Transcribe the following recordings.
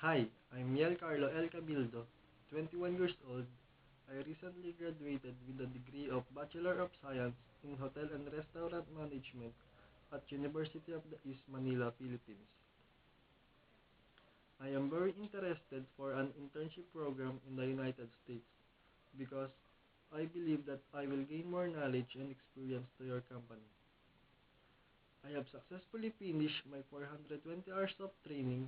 Hi, I'm Miel Carlo El Cabildo, 21 years old. I recently graduated with a degree of Bachelor of Science in Hotel and Restaurant Management at University of the East Manila, Philippines. I am very interested for an internship program in the United States because I believe that I will gain more knowledge and experience to your company. I have successfully finished my 420 hours of training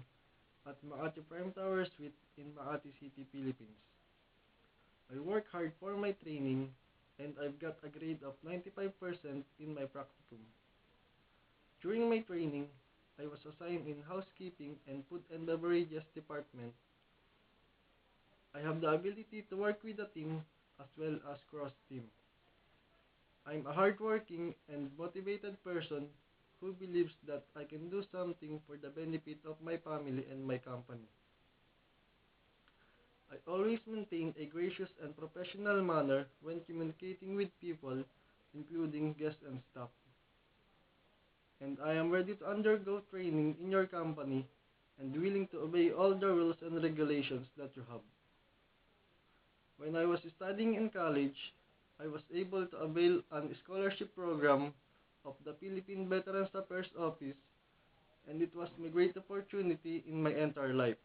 at Makati Prime Tower Suite in Makati City, Philippines. I work hard for my training and I've got a grade of 95% in my practicum. During my training, I was assigned in housekeeping and food and beverages department. I have the ability to work with a team as well as cross team. I'm a hardworking and motivated person who believes that I can do something for the benefit of my family and my company. I always maintain a gracious and professional manner when communicating with people, including guests and staff. And I am ready to undergo training in your company and willing to obey all the rules and regulations that you have. When I was studying in college, I was able to avail an scholarship program of the Philippine Veterans Affairs Office, and it was my great opportunity in my entire life.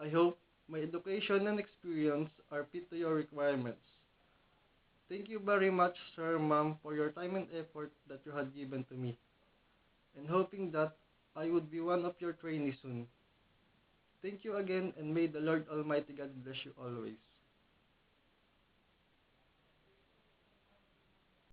I hope my education and experience are fit to your requirements. Thank you very much, sir, ma'am, for your time and effort that you had given to me, and hoping that I would be one of your trainees soon. Thank you again, and may the Lord Almighty God bless you always.